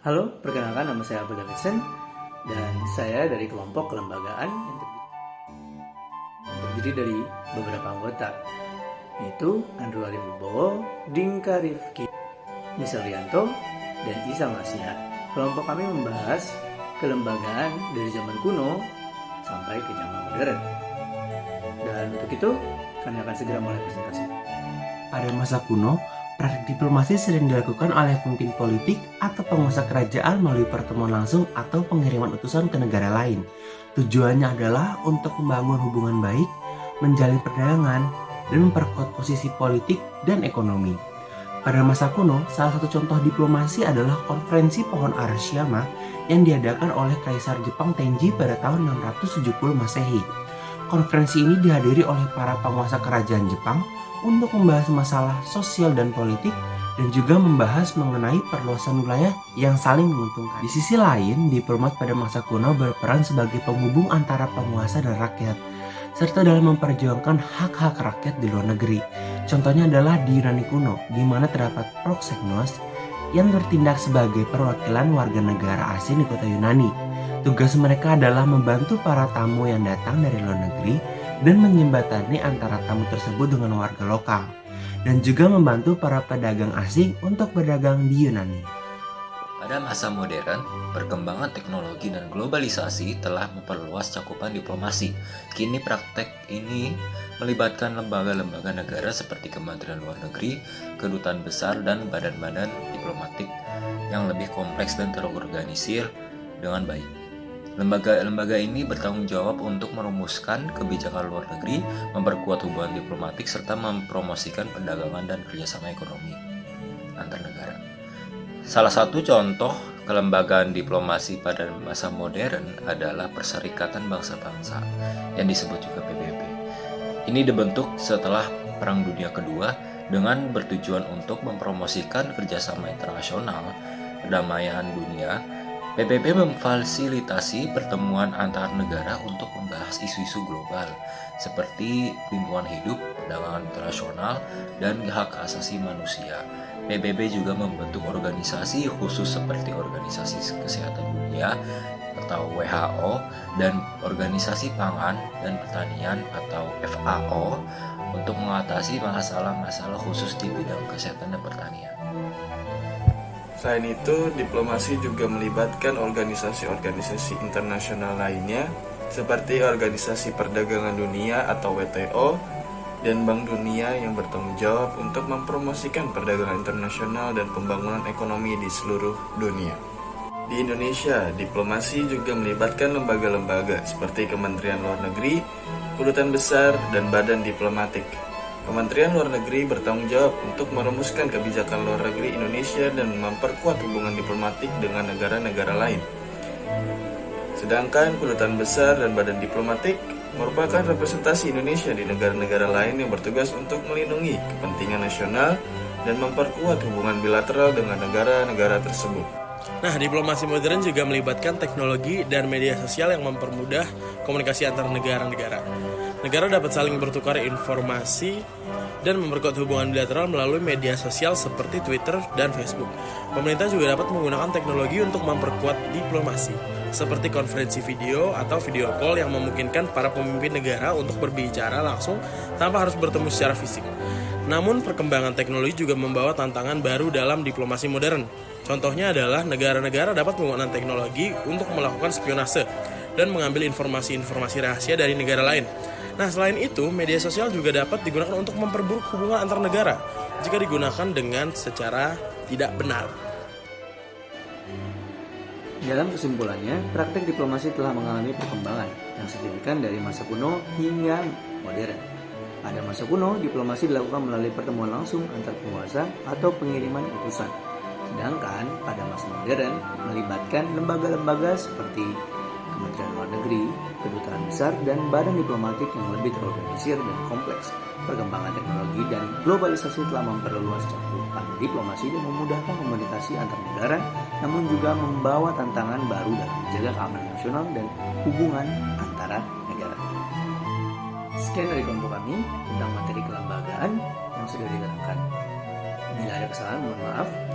Halo, perkenalkan nama saya Abdul Davidson dan saya dari kelompok kelembagaan yang terdiri dari beberapa anggota, yaitu Andrew Arif Wibowo, Dinka Rifki, Misal Rianto, dan Isa Masya. Kelompok kami membahas kelembagaan dari zaman kuno sampai ke zaman modern. Dan untuk itu, kami akan segera mulai presentasi. Pada masa kuno, praktik diplomasi sering dilakukan oleh pemimpin politik atau penguasa kerajaan melalui pertemuan langsung atau pengiriman utusan ke negara lain. Tujuannya adalah untuk membangun hubungan baik, menjalin perdagangan, dan memperkuat posisi politik dan ekonomi. Pada masa kuno, salah satu contoh diplomasi adalah konferensi pohon Arashiyama yang diadakan oleh Kaisar Jepang Tenji pada tahun 670 Masehi. Konferensi ini dihadiri oleh para penguasa kerajaan Jepang untuk membahas masalah sosial dan politik dan juga membahas mengenai perluasan wilayah yang saling menguntungkan. Di sisi lain, diplomat pada masa kuno berperan sebagai penghubung antara penguasa dan rakyat, serta dalam memperjuangkan hak-hak rakyat di luar negeri. Contohnya adalah di Yunani kuno, di mana terdapat proxenos yang bertindak sebagai perwakilan warga negara asing di kota Yunani. Tugas mereka adalah membantu para tamu yang datang dari luar negeri dan menjembatani antara tamu tersebut dengan warga lokal, dan juga membantu para pedagang asing untuk berdagang di Yunani. Pada masa modern, perkembangan teknologi dan globalisasi telah memperluas cakupan diplomasi. Kini praktek ini melibatkan lembaga-lembaga negara seperti Kementerian Luar Negeri, kedutaan besar, dan badan-badan diplomatik yang lebih kompleks dan terorganisir dengan baik. Lembaga-lembaga ini bertanggung jawab untuk merumuskan kebijakan luar negeri, memperkuat hubungan diplomatik, serta mempromosikan perdagangan dan kerjasama ekonomi antar negara. Salah satu contoh kelembagaan diplomasi pada masa modern adalah Perserikatan Bangsa-Bangsa yang disebut juga PBB. Ini dibentuk setelah Perang Dunia Kedua dengan bertujuan untuk mempromosikan kerjasama internasional, perdamaian dunia. PBB memfasilitasi pertemuan antar negara untuk membahas isu-isu global seperti lingkungan hidup, perdagangan internasional, dan hak asasi manusia. PBB juga membentuk organisasi khusus seperti Organisasi Kesehatan Dunia atau WHO dan Organisasi Pangan dan Pertanian atau FAO untuk mengatasi masalah-masalah khusus di bidang kesehatan dan pertanian. Selain itu, diplomasi juga melibatkan organisasi-organisasi internasional lainnya seperti Organisasi Perdagangan Dunia atau WTO dan Bank Dunia yang bertanggung jawab untuk mempromosikan perdagangan internasional dan pembangunan ekonomi di seluruh dunia. Di Indonesia, diplomasi juga melibatkan lembaga-lembaga seperti Kementerian Luar Negeri, Kedutaan Besar, dan Badan Diplomatik. Kementerian Luar Negeri bertanggung jawab untuk merumuskan kebijakan luar negeri Indonesia dan memperkuat hubungan diplomatik dengan negara-negara lain. Sedangkan Kedutaan Besar dan Badan Diplomatik merupakan representasi Indonesia di negara-negara lain yang bertugas untuk melindungi kepentingan nasional dan memperkuat hubungan bilateral dengan negara-negara tersebut. Nah, diplomasi modern juga melibatkan teknologi dan media sosial yang mempermudah komunikasi antar negara-negara. Negara dapat saling bertukar informasi dan memperkuat hubungan bilateral melalui media sosial seperti Twitter dan Facebook. Pemerintah juga dapat menggunakan teknologi untuk memperkuat diplomasi, seperti konferensi video atau video call yang memungkinkan para pemimpin negara untuk berbicara langsung tanpa harus bertemu secara fisik. Namun, perkembangan teknologi juga membawa tantangan baru dalam diplomasi modern. Contohnya adalah negara-negara dapat menggunakan teknologi untuk melakukan spionase dan mengambil informasi-informasi rahasia dari negara lain. Nah, selain itu, media sosial juga dapat digunakan untuk memperburuk hubungan antar negara jika digunakan dengan secara tidak benar. Dalam kesimpulannya, praktek diplomasi telah mengalami perkembangan yang signifikan dari masa kuno hingga modern. Pada masa kuno, diplomasi dilakukan melalui pertemuan langsung antar penguasa atau pengiriman utusan. Sedangkan pada masa modern melibatkan lembaga-lembaga seperti Kementerian Luar Negeri, Kedutaan Besar, dan badan diplomatik yang lebih terorganisir dan kompleks. Perkembangan teknologi dan globalisasi telah memperluas cakupan diplomasi dan memudahkan komunikasi antar negara, namun juga membawa tantangan baru dalam menjaga keamanan nasional dan hubungan antara negara. Sekian dari kelompok kami tentang materi kelembagaan yang sudah diterangkan. Bila ada kesalahan, mohon maaf.